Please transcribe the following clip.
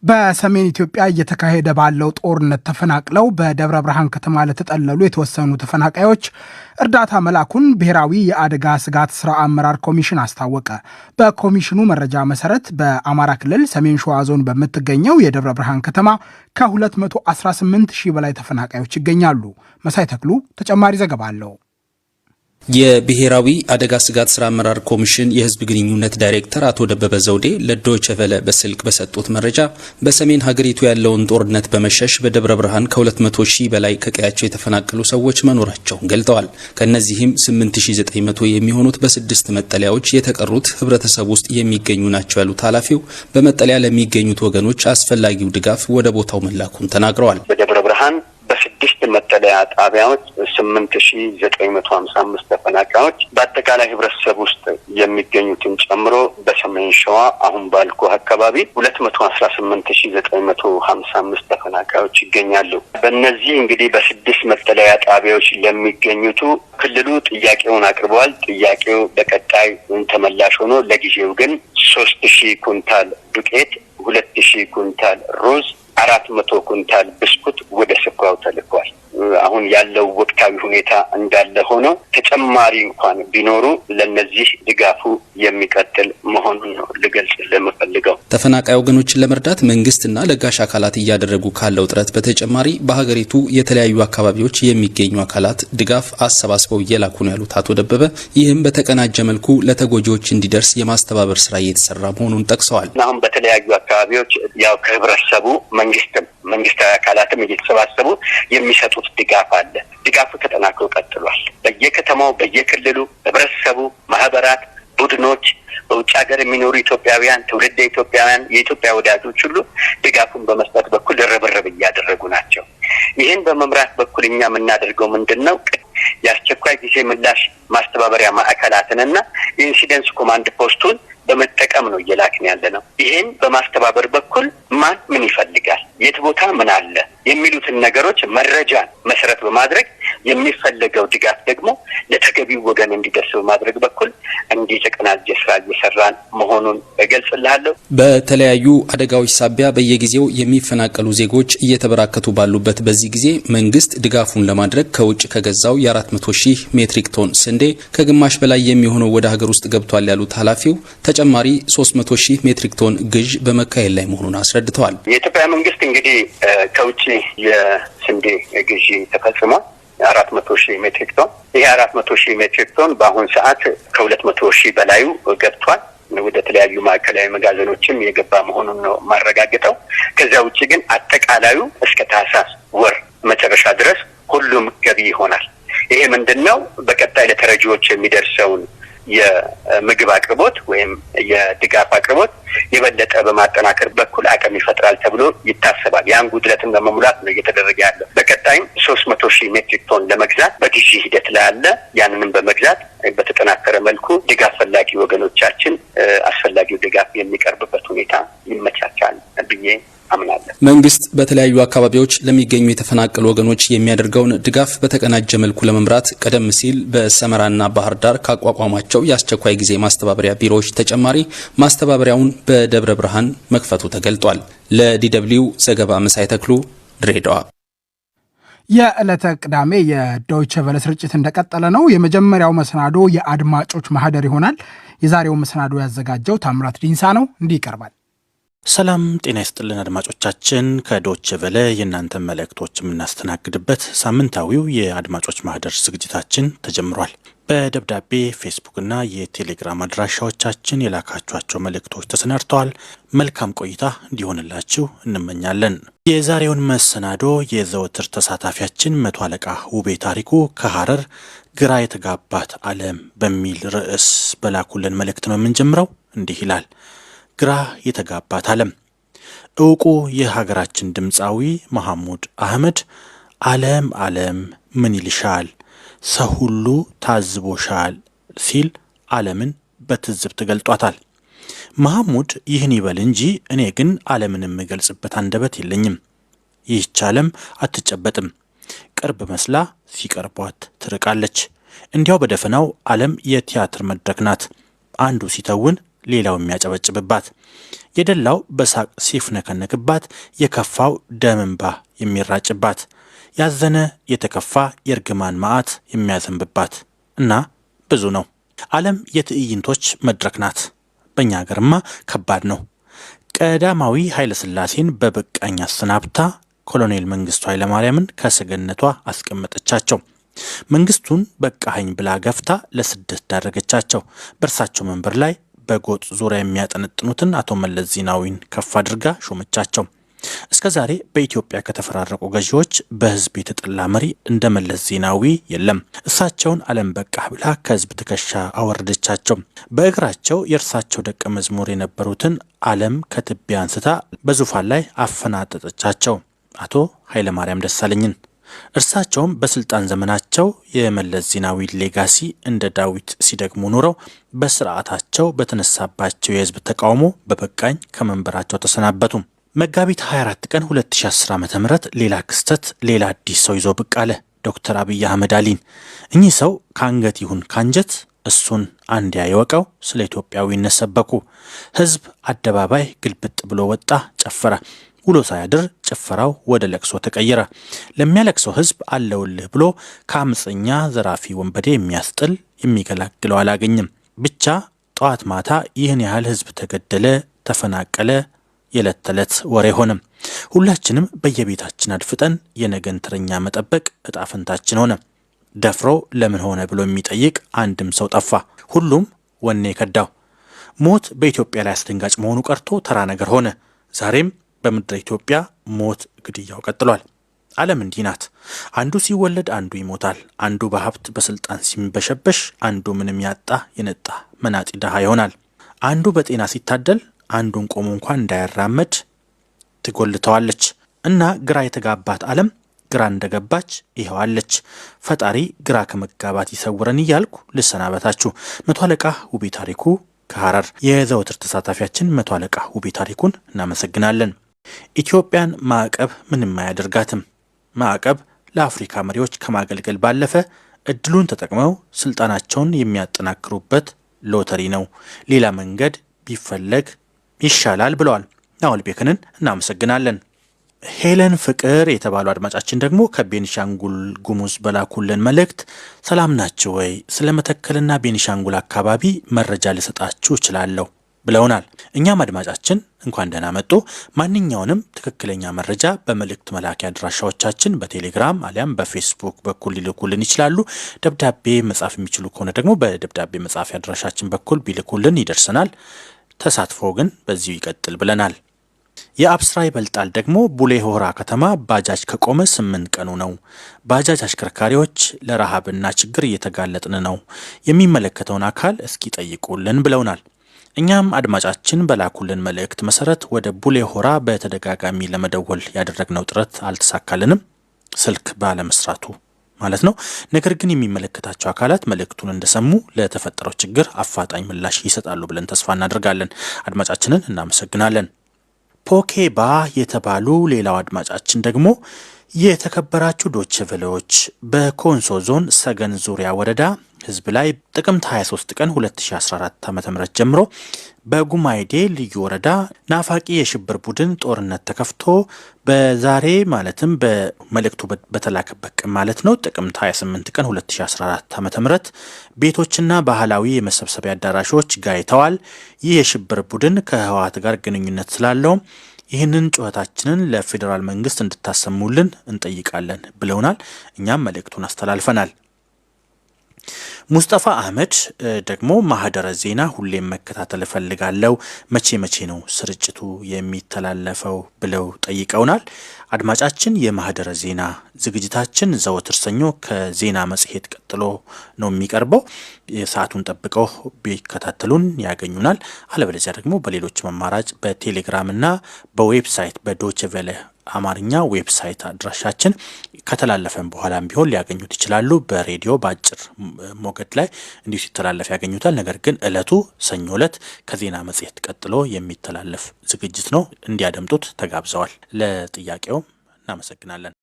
በሰሜን ኢትዮጵያ እየተካሄደ ባለው ጦርነት ተፈናቅለው በደብረ ብርሃን ከተማ ለተጠለሉ የተወሰኑ ተፈናቃዮች እርዳታ መላኩን ብሔራዊ የአደጋ ስጋት ስራ አመራር ኮሚሽን አስታወቀ። በኮሚሽኑ መረጃ መሰረት በአማራ ክልል ሰሜን ሸዋ ዞን በምትገኘው የደብረ ብርሃን ከተማ ከ218 ሺህ በላይ ተፈናቃዮች ይገኛሉ። መሳይ ተክሉ ተጨማሪ ዘገባ አለው። የብሔራዊ አደጋ ስጋት ስራ አመራር ኮሚሽን የህዝብ ግንኙነት ዳይሬክተር አቶ ደበበ ዘውዴ ለዶይቼ ቬለ በስልክ በሰጡት መረጃ በሰሜን ሀገሪቱ ያለውን ጦርነት በመሸሽ በደብረ ብርሃን ከ200 ሺህ በላይ ከቀያቸው የተፈናቀሉ ሰዎች መኖራቸውን ገልጠዋል። ከነዚህም 8900 የሚሆኑት በስድስት መጠለያዎች፣ የተቀሩት ህብረተሰብ ውስጥ የሚገኙ ናቸው ያሉት ኃላፊው በመጠለያ ለሚገኙት ወገኖች አስፈላጊው ድጋፍ ወደ ቦታው መላኩን ተናግረዋል። በደብረ ብርሃን በስድስት መጠለያ ጣቢያዎች 8955 ተፈናቃዮች በአጠቃላይ ህብረተሰብ ውስጥ የሚገኙትን ጨምሮ በሰሜን ሸዋ አሁን ባልኩ አካባቢ 218955 ተፈናቃዮች ይገኛሉ። በእነዚህ እንግዲህ በስድስት መጠለያ ጣቢያዎች ለሚገኙቱ ክልሉ ጥያቄውን አቅርበዋል። ጥያቄው በቀጣይ ተመላሽ ሆኖ ለጊዜው ግን 3000 ኩንታል ዱቄት፣ 2000 ኩንታል ሩዝ፣ 400 ኩንታል ብስኩት ወደ ስፍራው ተልኳል። አሁን ያለው ወቅታዊ ሁኔታ እንዳለ ሆኖ ተጨማሪ እንኳን ቢኖሩ ለነዚህ ድጋፉ የሚቀጥል መሆኑን ነው ልገልጽ ለምፈልገው። ተፈናቃይ ወገኖችን ለመርዳት መንግስትና ለጋሽ አካላት እያደረጉ ካለው ጥረት በተጨማሪ በሀገሪቱ የተለያዩ አካባቢዎች የሚገኙ አካላት ድጋፍ አሰባስበው እየላኩ ነው ያሉት አቶ ደበበ ይህም በተቀናጀ መልኩ ለተጎጂዎች እንዲደርስ የማስተባበር ስራ እየተሰራ መሆኑን ጠቅሰዋል። አሁን በተለያዩ አካባቢዎች ያው ከህብረተሰቡ መንግስታዊ አካላትም እየተሰባሰቡ የሚሰጡት ድጋፍ አለ። ድጋፉ ተጠናክሮ ቀጥሏል። በየከተማው በየክልሉ ህብረተሰቡ፣ ማህበራት፣ ቡድኖች፣ በውጭ ሀገር የሚኖሩ ኢትዮጵያውያን፣ ትውልደ ኢትዮጵያውያን፣ የኢትዮጵያ ወዳጆች ሁሉ ድጋፉን በመስጠት በኩል ርብርብ እያደረጉ ናቸው። ይህን በመምራት በኩል እኛ የምናደርገው ምንድነው? የአስቸኳይ ጊዜ ምላሽ ማስተባበሪያ ማዕከላትንና የኢንሲደንስ ኮማንድ ፖስቱን በመጠቀም ነው እየላክን ያለነው። ይሄን በማስተባበር በኩል ማን ምን ይፈልጋል፣ የት ቦታ ምን አለ የሚሉትን ነገሮች መረጃን መሰረት በማድረግ የሚፈለገው ድጋፍ ደግሞ ለተገቢው ወገን እንዲደርስ በማድረግ በኩል እንዲተቀናጀ ስራ እየሰራን መሆኑን እገልጽልሃለሁ። በተለያዩ አደጋዎች ሳቢያ በየጊዜው የሚፈናቀሉ ዜጎች እየተበራከቱ ባሉበት በዚህ ጊዜ መንግስት ድጋፉን ለማድረግ ከውጭ ከገዛው የ400 ሺህ ሜትሪክ ቶን ስንዴ ከግማሽ በላይ የሚሆነው ወደ ሀገር ውስጥ ገብቷል ያሉት ኃላፊው ተጨማሪ 300 ሺህ ሜትሪክ ቶን ግዥ በመካሄድ ላይ መሆኑን አስረድተዋል። የኢትዮጵያ መንግስት እንግዲህ ከውጭ የስንዴ ግዢ ተፈጽሟል። 400 ሺህ ሜትሪክ ቶን። ይሄ 400 ሺህ ሜትሪክ ቶን በአሁን ሰዓት ከ200 ሺህ በላዩ ገብቷል። ወደ ተለያዩ ማዕከላዊ መጋዘኖችም የገባ መሆኑን ነው ማረጋግጠው። ከዛ ውጪ ግን አጠቃላዩ እስከ ታህሳስ ወር መጨረሻ ድረስ ሁሉም ገቢ ይሆናል። ይሄ ምንድነው? በቀጣይ ለተረጂዎች የሚደርሰውን የምግብ አቅርቦት ወይም የድጋፍ አቅርቦት የበለጠ በማጠናከር በኩል አቅም ይፈጥራል ተብሎ ይታሰባል። ያን ጉድለትን ለመሙላት ነው እየተደረገ ያለው። በቀጣይም 300 ሺህ ሜትሪክ ቶን ለመግዛት በግዢ ሂደት ላይ አለ። ያንንም በመግዛት በተጠናከረ መልኩ ድጋፍ ፈላጊ ወገኖቻችን አስፈላጊው ድጋፍ የሚቀርብበት ሁኔታ ይመቻቻል ብዬ አምናለሁ። መንግስት በተለያዩ አካባቢዎች ለሚገኙ የተፈናቀሉ ወገኖች የሚያደርገውን ድጋፍ በተቀናጀ መልኩ ለመምራት ቀደም ሲል በሰመራና ባህር ዳር ካቋቋሟቸው የአስቸኳይ ጊዜ ማስተባበሪያ ቢሮዎች ተጨማሪ ማስተባበሪያውን በደብረ ብርሃን መክፈቱ ተገልጧል። ለዲደብሊው ዘገባ መሳይ ተክሉ ድሬዳዋ። የዕለተ ቅዳሜ የዶይቼ ቬለ ስርጭት እንደቀጠለ ነው። የመጀመሪያው መሰናዶ የአድማጮች ማህደር ይሆናል። የዛሬው መሰናዶ ያዘጋጀው ታምራት ዲንሳ ነው። እንዲህ ይቀርባል። ሰላም ጤና ይስጥልን አድማጮቻችን። ከዶይቼ ቬለ የእናንተን መልእክቶች የምናስተናግድበት ሳምንታዊው የአድማጮች ማህደር ዝግጅታችን ተጀምሯል። በደብዳቤ ፌስቡክና የቴሌግራም አድራሻዎቻችን የላካችኋቸው መልእክቶች ተሰናድተዋል። መልካም ቆይታ እንዲሆንላችሁ እንመኛለን። የዛሬውን መሰናዶ የዘወትር ተሳታፊያችን መቶ አለቃ ውቤ ታሪኩ ከሐረር ግራ የተጋባት ዓለም በሚል ርዕስ በላኩልን መልእክት ነው የምንጀምረው። እንዲህ ይላል። ግራ የተጋባት ዓለም። ዕውቁ የሀገራችን ድምፃዊ መሐሙድ አህመድ ዓለም ዓለም ምን ይልሻል፣ ሰው ሁሉ ታዝቦሻል ሲል ዓለምን በትዝብት ገልጧታል። መሐሙድ ይህን ይበል እንጂ እኔ ግን ዓለምን የምገልጽበት አንደበት የለኝም። ይህች ዓለም አትጨበጥም፣ ቅርብ መስላ ሲቀርቧት ትርቃለች። እንዲያው በደፈናው ዓለም የቲያትር መድረክ ናት። አንዱ ሲተውን ሌላው የሚያጨበጭብባት። የደላው በሳቅ ሲፍነከነክባት፣ የከፋው ደም እንባ የሚራጭባት፣ ያዘነ የተከፋ የእርግማን መዓት የሚያዘንብባት እና ብዙ ነው። ዓለም የትዕይንቶች መድረክ ናት። በእኛ ሀገርማ ከባድ ነው። ቀዳማዊ ኃይለ ሥላሴን በበቃኝ አሰናብታ ኮሎኔል መንግስቱ ኃይለማርያምን ከሰገነቷ አስቀመጠቻቸው። መንግስቱን በቃኝ ብላ ገፍታ ለስደት ዳረገቻቸው። በእርሳቸው መንበር ላይ በጎጥ ዙሪያ የሚያጠነጥኑትን አቶ መለስ ዜናዊን ከፍ አድርጋ ሾመቻቸው። እስከ ዛሬ በኢትዮጵያ ከተፈራረቁ ገዢዎች በህዝብ የተጠላ መሪ እንደ መለስ ዜናዊ የለም። እሳቸውን ዓለም በቃ ብላ ከህዝብ ትከሻ አወረደቻቸው። በእግራቸው የእርሳቸው ደቀ መዝሙር የነበሩትን ዓለም ከትቢያ አንስታ በዙፋን ላይ አፈናጠጠቻቸው፣ አቶ ኃይለማርያም ደሳለኝን። እርሳቸውም በስልጣን ዘመናቸው የመለስ ዜናዊ ሌጋሲ እንደ ዳዊት ሲደግሙ ኖረው በስርዓታቸው በተነሳባቸው የህዝብ ተቃውሞ በበቃኝ ከመንበራቸው ተሰናበቱ። መጋቢት 24 ቀን 2010 ዓ.ም ሌላ ክስተት፣ ሌላ አዲስ ሰው ይዞ ብቅ አለ። ዶክተር አብይ አህመድ አሊን። እኚህ ሰው ከአንገት ይሁን ካንጀት እሱን አንድ ያወቀው ስለ ኢትዮጵያዊነት ሰበኩ። ህዝብ አደባባይ ግልብጥ ብሎ ወጣ፣ ጨፈረ። ውሎ ሳያድር ጭፈራው ወደ ለቅሶ ተቀየረ። ለሚያለቅሰው ህዝብ አለውልህ ብሎ ከአመፀኛ ዘራፊ ወንበዴ የሚያስጥል የሚገላግለው አላገኝም። ብቻ ጠዋት ማታ ይህን ያህል ህዝብ ተገደለ፣ ተፈናቀለ፣ የዕለት ተዕለት ወሬ ሆነ። ሁላችንም በየቤታችን አድፍጠን የነገን ተረኛ መጠበቅ እጣ ፈንታችን ሆነ። ደፍሮ ለምን ሆነ ብሎ የሚጠይቅ አንድም ሰው ጠፋ። ሁሉም ወኔ ከዳው። ሞት በኢትዮጵያ ላይ አስደንጋጭ መሆኑ ቀርቶ ተራ ነገር ሆነ። ዛሬም በምድረ ኢትዮጵያ ሞት ግድያው ቀጥሏል። ዓለም እንዲህ ናት። አንዱ ሲወለድ አንዱ ይሞታል። አንዱ በሀብት በስልጣን ሲንበሸበሽ፣ አንዱ ምንም ያጣ የነጣ መናጢ ድሃ ይሆናል። አንዱ በጤና ሲታደል፣ አንዱን ቆሞ እንኳን እንዳያራመድ ትጎልተዋለች። እና ግራ የተጋባት ዓለም ግራ እንደገባች ይኸዋለች። ፈጣሪ ግራ ከመጋባት ይሰውረን እያልኩ ልሰናበታችሁ። መቶ አለቃ ውቤ ታሪኩ ከሐረር። የዘወትር ተሳታፊያችን መቶ አለቃ ውቤ ታሪኩን እናመሰግናለን። ኢትዮጵያን ማዕቀብ ምንም አያደርጋትም። ማዕቀብ ለአፍሪካ መሪዎች ከማገልገል ባለፈ እድሉን ተጠቅመው ስልጣናቸውን የሚያጠናክሩበት ሎተሪ ነው። ሌላ መንገድ ቢፈለግ ይሻላል ብለዋል። ናኦል ቤክንን እናመሰግናለን። ሄለን ፍቅር የተባሉ አድማጫችን ደግሞ ከቤኒሻንጉል ጉሙዝ በላኩልን መልእክት ሰላም ናችሁ ወይ? ስለ መተከልና ቤኒሻንጉል አካባቢ መረጃ ልሰጣችሁ እችላለሁ ብለውናል። እኛም አድማጫችን እንኳን ደህና መጡ። ማንኛውንም ትክክለኛ መረጃ በመልእክት መላኪያ አድራሻዎቻችን በቴሌግራም አሊያም በፌስቡክ በኩል ሊልኩልን ይችላሉ። ደብዳቤ መጻፍ የሚችሉ ከሆነ ደግሞ በደብዳቤ መጻፊያ አድራሻችን በኩል ቢልኩልን ይደርሰናል። ተሳትፎ ግን በዚሁ ይቀጥል ብለናል። የአብስራ ይበልጣል ደግሞ ቡሌ ሆራ ከተማ ባጃጅ ከቆመ 8 ቀኑ ነው። ባጃጅ አሽከርካሪዎች ለረሃብና ችግር እየተጋለጥን ነው። የሚመለከተውን አካል እስኪ ጠይቁልን ብለውናል። እኛም አድማጫችን በላኩልን መልእክት መሰረት ወደ ቡሌ ሆራ በተደጋጋሚ ለመደወል ያደረግነው ጥረት አልተሳካልንም፣ ስልክ ባለመስራቱ ማለት ነው። ነገር ግን የሚመለከታቸው አካላት መልእክቱን እንደሰሙ ለተፈጠረው ችግር አፋጣኝ ምላሽ ይሰጣሉ ብለን ተስፋ እናደርጋለን። አድማጫችንን እናመሰግናለን። ፖኬባ የተባሉ ሌላው አድማጫችን ደግሞ የተከበራችሁ ዶቼ ቬለዎች በኮንሶ ዞን ሰገን ዙሪያ ወረዳ ህዝብ ላይ ጥቅምት 23 ቀን 2014 ዓ.ም ጀምሮ በጉማይዴ ልዩ ወረዳ ናፋቂ የሽብር ቡድን ጦርነት ተከፍቶ በዛሬ ማለትም በመልእክቱ በተላከበት ቀን ማለት ነው ጥቅምት 28 ቀን 2014 ዓ.ም ቤቶችና ባህላዊ የመሰብሰቢያ አዳራሾች ጋይተዋል። ይህ የሽብር ቡድን ከህወሓት ጋር ግንኙነት ስላለው ይህንን ጩኸታችንን ለፌዴራል መንግስት እንድታሰሙልን እንጠይቃለን ብለውናል። እኛም መልእክቱን አስተላልፈናል። ሙስጠፋ አህመድ ደግሞ ማህደረ ዜና ሁሌም መከታተል እፈልጋለሁ፣ መቼ ነው ስርጭቱ የሚተላለፈው ብለው ጠይቀውናል። አድማጫችን የማህደረ ዜና ዝግጅታችን ዘወትር ሰኞ ከዜና መጽሔት ቀጥሎ ነው የሚቀርበው። የሰዓቱን ጠብቀው ቢከታተሉን ያገኙናል። አለበለዚያ ደግሞ በሌሎች አማራጭ በቴሌግራምና በዌብሳይት በዶቼ ቬለ አማርኛ ዌብሳይት አድራሻችን ከተላለፈን በኋላም ቢሆን ሊያገኙት ይችላሉ። በሬዲዮ በአጭር ሞገድ ላይ እንዲሁ ሲተላለፍ ያገኙታል። ነገር ግን ዕለቱ ሰኞ ዕለት ከዜና መጽሔት ቀጥሎ የሚተላለፍ ዝግጅት ነው። እንዲያደምጡት ተጋብዘዋል። ለጥያቄው እናመሰግናለን።